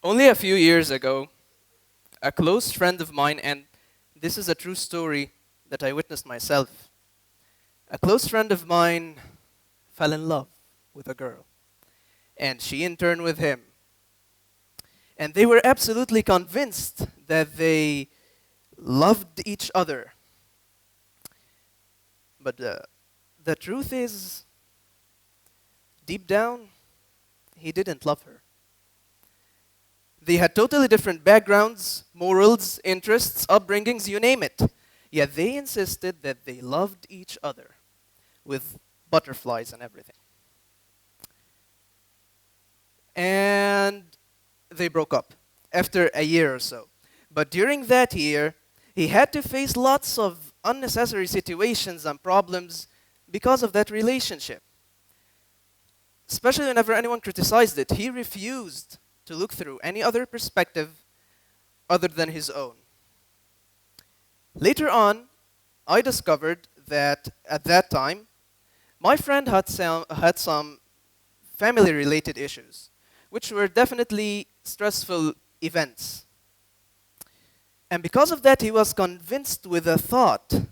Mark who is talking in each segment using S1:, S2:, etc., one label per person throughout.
S1: Only a few years ago, a close friend of mine, and this is a true story that I witnessed myself, a close friend of mine fell in love with a girl, and she in turn with him. And they were absolutely convinced that they loved each other. But the truth is, deep down, he didn't love her. They had totally different backgrounds, morals, interests, upbringings, you name it. Yet they insisted that they loved each other with butterflies and everything. And they broke up after a year or so. But during that year, he had to face lots of unnecessary situations and problems because of that relationship. Especially whenever anyone criticized it, he refused to look through any other perspective other than his own. Later on, I discovered that at that time, my friend had some family-related issues, which were definitely stressful events. And because of that, he was convinced with the thought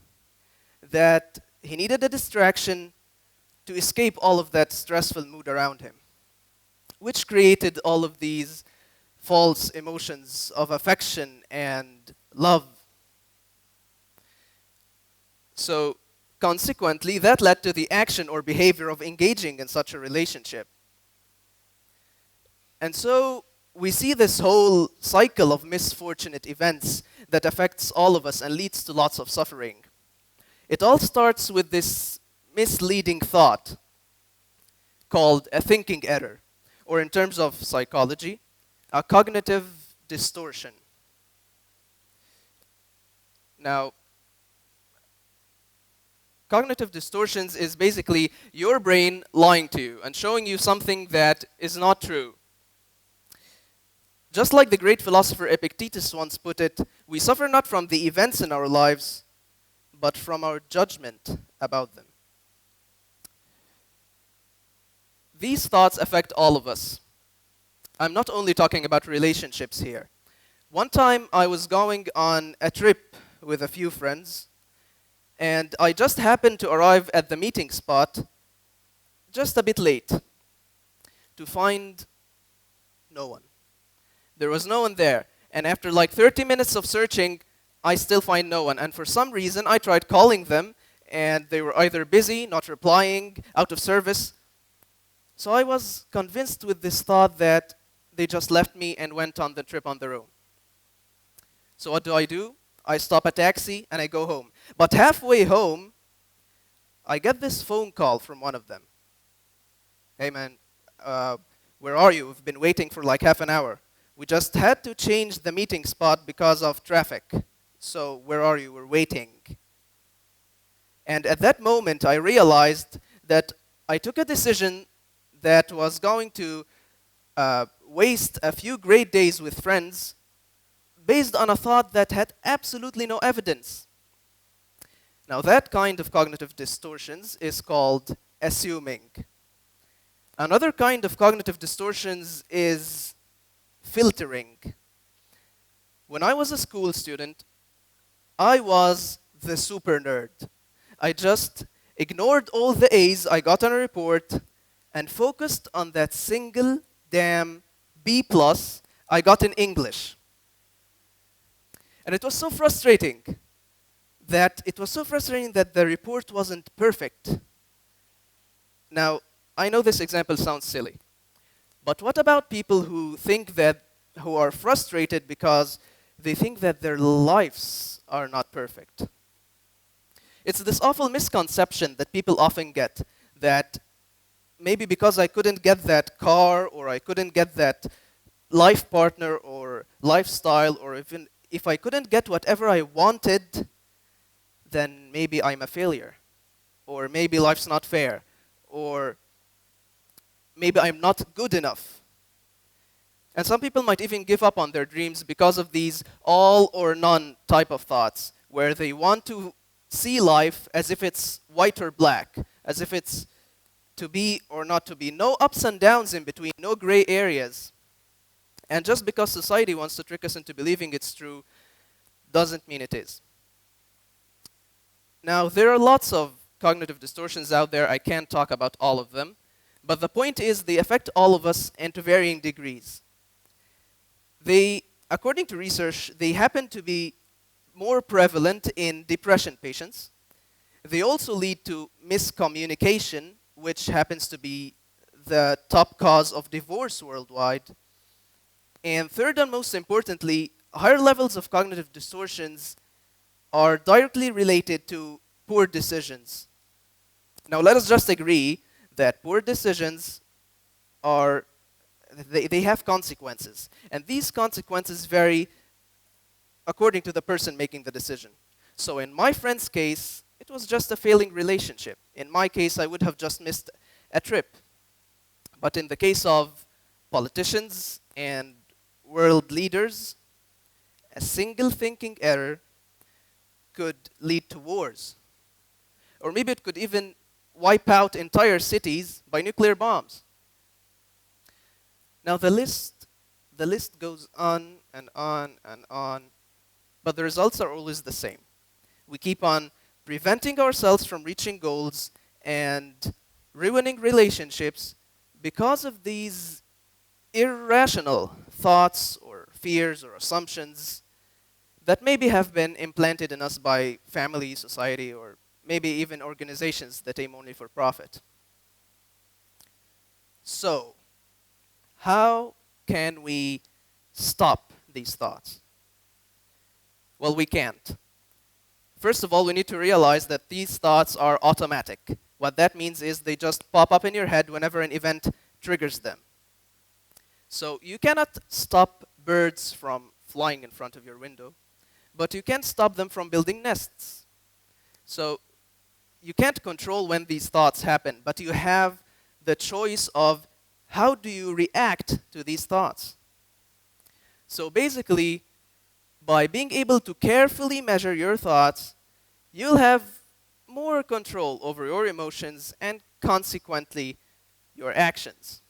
S1: that he needed a distraction to escape all of that stressful mood around him, which created all of these false emotions of affection and love. So consequently, that led to the action or behavior of engaging in such a relationship. And so we see this whole cycle of misfortunate events that affects all of us and leads to lots of suffering. It all starts with this misleading thought called a thinking error, or in terms of psychology, a cognitive distortion. Now, cognitive distortions is basically your brain lying to you and showing you something that is not true. Just like the great philosopher Epictetus once put it, we suffer not from the events in our lives, but from our judgment about them. These thoughts affect all of us. I'm not only talking about relationships here. One time I was going on a trip with a few friends, and I just happened to arrive at the meeting spot just a bit late to find no one. There was no one there. And after like 30 minutes of searching, I still find no one. And for some reason, I tried calling them, and they were either busy, not replying, out of service. So I was convinced with this thought that they just left me and went on the trip on their own. So what do? I stop a taxi and I go home. But halfway home, I get this phone call from one of them. Hey man, where are you? We've been waiting for like half an hour. We just had to change the meeting spot because of traffic. So where are you? We're waiting. And at that moment, I realized that I took a decision that was going to waste a few great days with friends based on a thought that had absolutely no evidence. Now that kind of cognitive distortions is called assuming. Another kind of cognitive distortions is filtering. When I was a school student, I was the super nerd. I just ignored all the A's I got on a report and focused on that single damn B+ I got in English. And it was so frustrating that the report wasn't perfect. Now, I know this example sounds silly, but what about people who are frustrated because they think that their lives are not perfect? It's this awful misconception that people often get that maybe because I couldn't get that car, or I couldn't get that life partner or lifestyle, or even if I couldn't get whatever I wanted, then maybe I'm a failure, or maybe life's not fair, or maybe I'm not good enough. And some people might even give up on their dreams because of these all or none type of thoughts, where they want to see life as if it's white or black, as if it's to be or not to be. No ups and downs in between, no gray areas. And just because society wants to trick us into believing it's true doesn't mean it is. Now, there are lots of cognitive distortions out there. I can't talk about all of them. But the point is they affect all of us and to varying degrees. According to research, they happen to be more prevalent in depression patients. They also lead to miscommunication, which happens to be the top cause of divorce worldwide. And third and most importantly, higher levels of cognitive distortions are directly related to poor decisions. Now, let us just agree that poor decisions they have consequences. And these consequences vary according to the person making the decision. So in my friend's case, it was just a failing relationship. In my case, I would have just missed a trip. But in the case of politicians and world leaders, a single thinking error could lead to wars. Or maybe it could even wipe out entire cities by nuclear bombs. Now the list goes on and on and on, but the results are always the same. We keep on preventing ourselves from reaching goals and ruining relationships because of these irrational thoughts or fears or assumptions that maybe have been implanted in us by family, society, or maybe even organizations that aim only for profit. So, how can we stop these thoughts? Well, we can't. First of all, we need to realize that these thoughts are automatic. What that means is they just pop up in your head whenever an event triggers them. So you cannot stop birds from flying in front of your window, but you can stop them from building nests. So you can't control when these thoughts happen, but you have the choice of how do you react to these thoughts. So basically, by being able to carefully measure your thoughts, you'll have more control over your emotions and consequently your actions.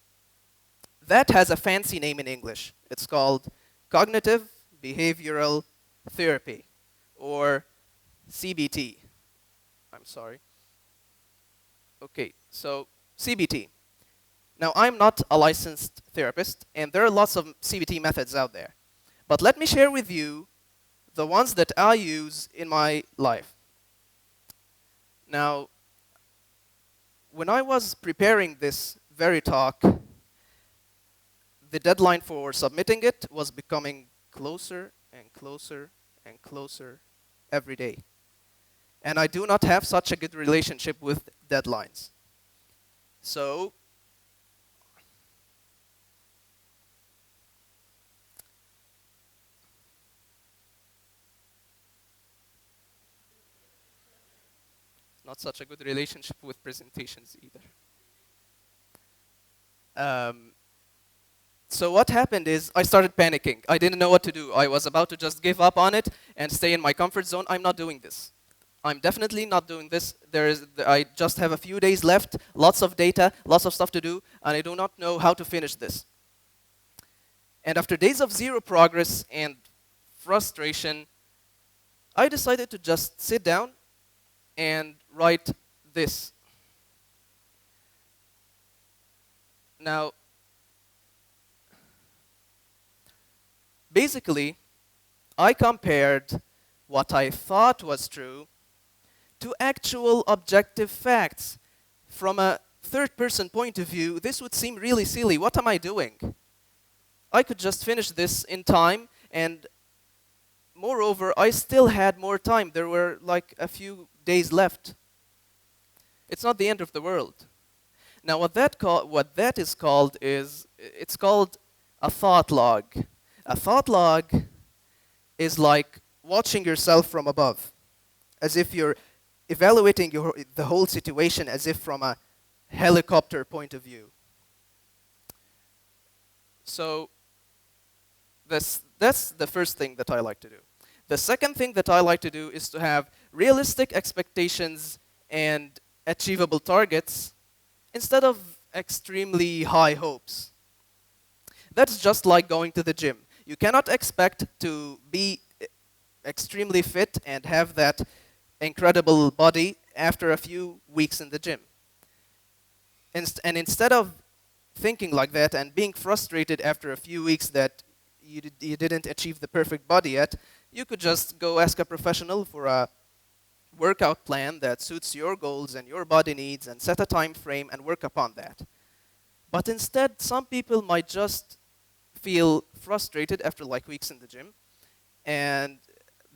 S1: That has a fancy name in English. It's called cognitive behavioral therapy, or CBT. I'm sorry. Okay, so CBT. Now, I'm not a licensed therapist, and there are lots of CBT methods out there. But let me share with you the ones that I use in my life. Now, when I was preparing this very talk, the deadline for submitting it was becoming closer and closer and closer every day. And I do not have such a good relationship with deadlines. So, not such a good relationship with presentations either. So what happened is I started panicking. I didn't know what to do. I was about to just give up on it and stay in my comfort zone. I'm not doing this. I'm definitely not doing this. I just have a few days left, lots of data, lots of stuff to do, and I do not know how to finish this. And after days of zero progress and frustration, I decided to just sit down and write this. Now, basically, I compared what I thought was true to actual objective facts. From a third-person point of view, this would seem really silly. What am I doing? I could just finish this in time, and moreover, I still had more time. There were like a few days left. It's not the end of the world. Now, what that is called is, it's called a thought log. A thought log is like watching yourself from above, as if you're evaluating the whole situation as if from a helicopter point of view. So that's the first thing that I like to do. The second thing that I like to do is to have realistic expectations and achievable targets instead of extremely high hopes. That's just like going to the gym. You cannot expect to be extremely fit and have that incredible body after a few weeks in the gym. And instead of thinking like that and being frustrated after a few weeks that you didn't achieve the perfect body yet, you could just go ask a professional for a workout plan that suits your goals and your body needs and set a time frame and work upon that. But instead, some people might just feel frustrated after like weeks in the gym and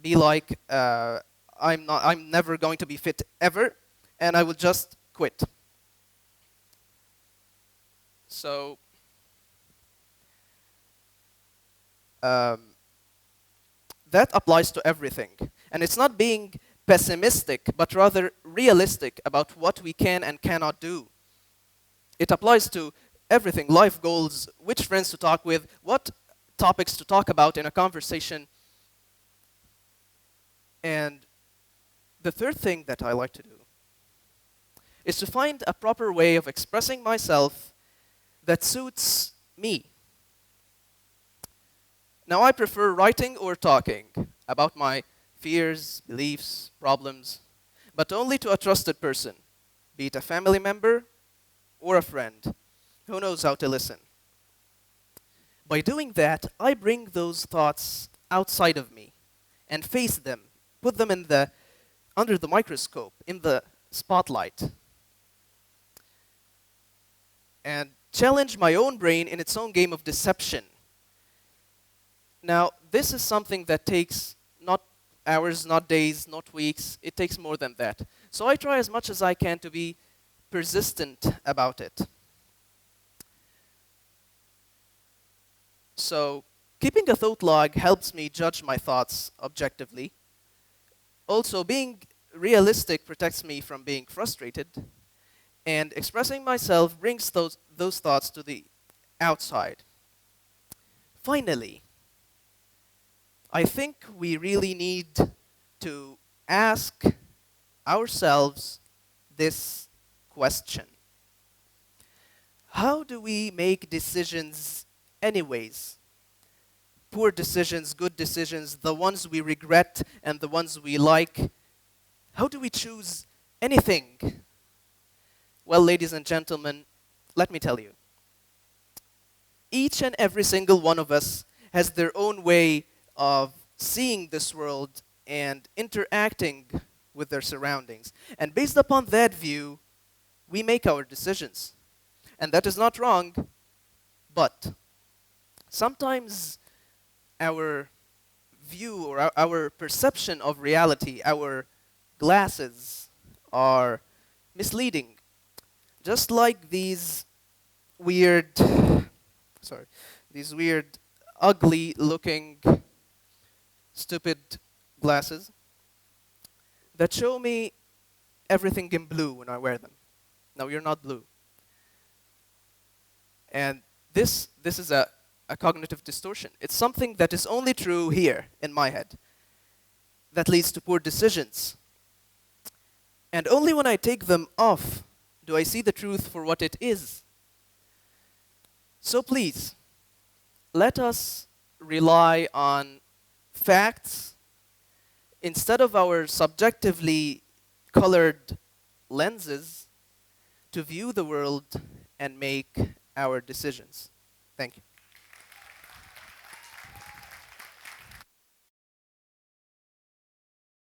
S1: be like, I'm never going to be fit ever, and I will just quit. So that applies to everything. And it's not being pessimistic, but rather realistic about what we can and cannot do. It applies to everything, life goals, which friends to talk with, what topics to talk about in a conversation. And the third thing that I like to do is to find a proper way of expressing myself that suits me. Now, I prefer writing or talking about my fears, beliefs, problems, but only to a trusted person, be it a family member or a friend who knows how to listen. By doing that, I bring those thoughts outside of me and face them, put them under the microscope, in the spotlight, and challenge my own brain in its own game of deception. Now, this is something that takes not hours, not days, not weeks. It takes more than that. So I try as much as I can to be persistent about it. So keeping a thought log helps me judge my thoughts objectively. Also, being realistic protects me from being frustrated. And expressing myself brings those thoughts to the outside. Finally, I think we really need to ask ourselves this question. How do we make decisions anyways? Poor decisions, good decisions, the ones we regret and the ones we like. How do we choose anything? Well, ladies and gentlemen, let me tell you. Each and every single one of us has their own way of seeing this world and interacting with their surroundings. And based upon that view, we make our decisions. And that is not wrong, but sometimes our view or our perception of reality, our glasses, are misleading. Just like these weird, ugly looking, stupid glasses that show me everything in blue when I wear them. No, you're not blue. And this is a cognitive distortion. It's something that is only true here in my head that leads to poor decisions. And only when I take them off do I see the truth for what it is. So please, let us rely on facts instead of our subjectively colored lenses to view the world and make our decisions. Thank you.